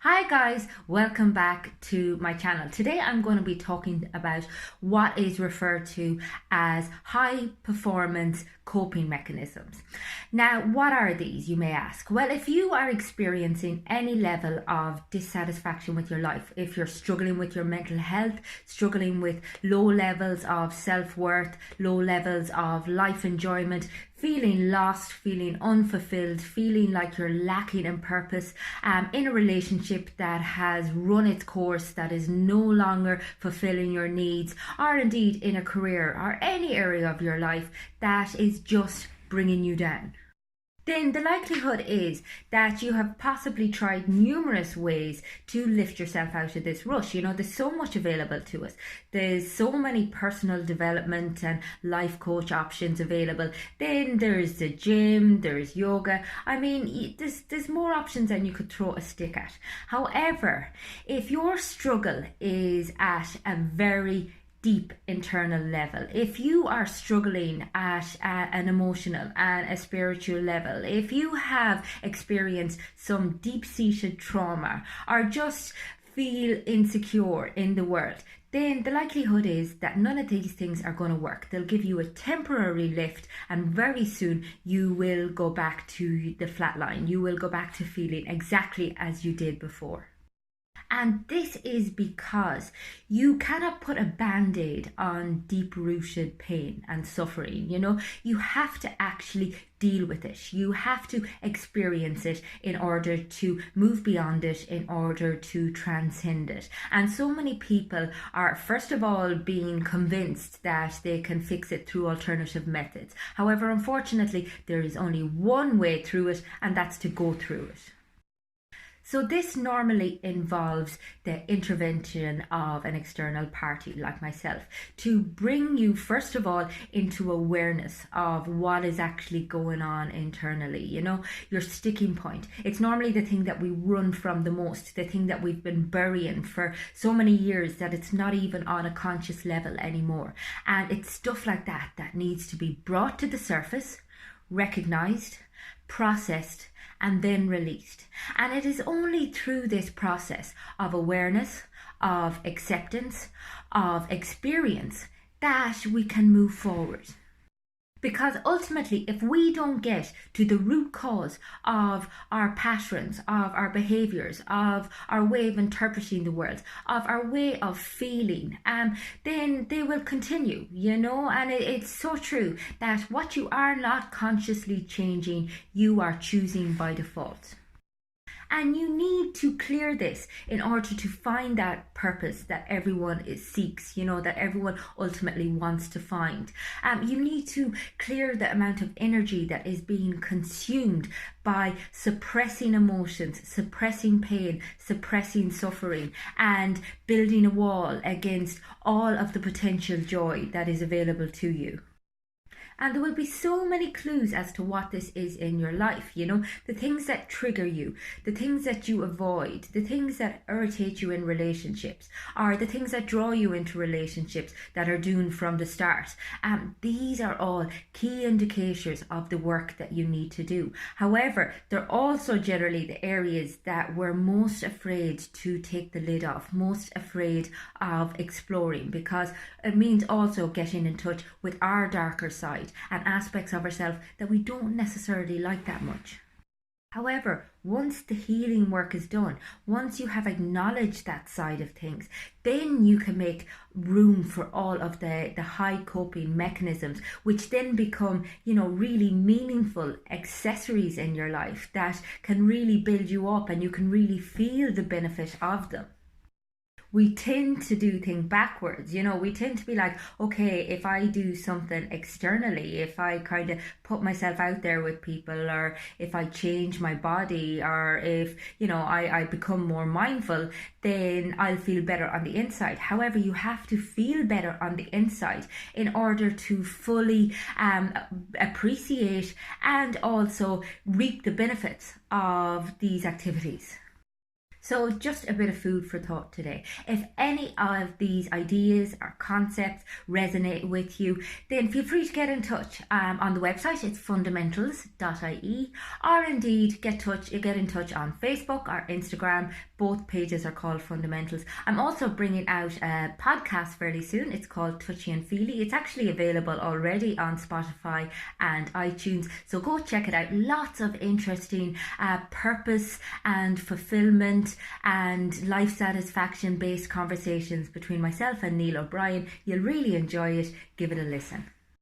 Hi guys, welcome back to my channel. Today I'm going to be talking about what is referred to as high performance coping mechanisms. Now, what are these, you may ask? Well, if you are experiencing any level of dissatisfaction with your life, if you're struggling with your mental health, struggling with low levels of self-worth, low levels of life enjoyment, feeling lost, feeling unfulfilled, feeling like you're lacking in purpose, in a relationship that has run its course, that is no longer fulfilling your needs, or indeed in a career or any area of your life that is just bringing you down, then the likelihood is that you have possibly tried numerous ways to lift yourself out of this rush. You know, there's so much available to us. There's so many personal development and life coach options available. Then there's the gym, there's yoga. I mean, there's more options than you could throw a stick at. However, if your struggle is at a very deep internal level, if you are struggling at an emotional and a spiritual level, if you have experienced some deep-seated trauma or just feel insecure in the world, then the likelihood is that none of these things are going to work. They'll give you a temporary lift, and very soon you will go back to the flat line. You will go back to feeling exactly as you did before. And this is because you cannot put a band-aid on deep-rooted pain and suffering. You know, you have to actually deal with it. You have to experience it in order to move beyond it, in order to transcend it. And so many people are, first of all, being convinced that they can fix it through alternative methods. However, unfortunately, there is only one way through it, and that's to go through it. So this normally involves the intervention of an external party like myself to bring you, first of all, into awareness of what is actually going on internally. You know, your sticking point. It's normally the thing that we run from the most, the thing that we've been burying for so many years that it's not even on a conscious level anymore. And it's stuff like that that needs to be brought to the surface, recognized, processed, and then released. And it is only through this process of awareness, of acceptance, of experience that we can move forward. Because ultimately, if we don't get to the root cause of our patterns, of our behaviours, of our way of interpreting the world, of our way of feeling, then they will continue, you know. And it's so true that what you are not consciously changing, you are choosing by default. And you need to clear this in order to find that purpose that everyone seeks, you know, that everyone ultimately wants to find. You need to clear the amount of energy that is being consumed by suppressing emotions, suppressing pain, suppressing suffering, and building a wall against all of the potential joy that is available to you. And there will be so many clues as to what this is in your life, you know, the things that trigger you, the things that you avoid, the things that irritate you in relationships, or the things that draw you into relationships that are doomed from the start. These are all key indicators of the work that you need to do. However, they're also generally the areas that we're most afraid to take the lid off, most afraid of exploring, because it means also getting in touch with our darker side and aspects of ourselves that we don't necessarily like that much. However, once the healing work is done, once you have acknowledged that side of things, then you can make room for all of the high coping mechanisms, which then become, you know, really meaningful accessories in your life that can really build you up, and you can really feel the benefit of them. We tend to do things backwards. You know, we tend to be like, okay, if I do something externally, if I kind of put myself out there with people, or if I change my body, or if, you know, I become more mindful, then I'll feel better on the inside. However, you have to feel better on the inside in order to fully appreciate and also reap the benefits of these activities. So just a bit of food for thought today. If any of these ideas or concepts resonate with you, then feel free to get in touch. On the website, it's fundamentals.ie, or indeed get in touch on Facebook or Instagram. Both pages are called Fundamentals. I'm also bringing out a podcast fairly soon. It's called Touchy and Feely. It's actually available already on Spotify and iTunes, so go check it out. Lots of interesting purpose and fulfillment and life satisfaction based conversations between myself and Neil O'Brien. You'll really enjoy it. Give it a listen.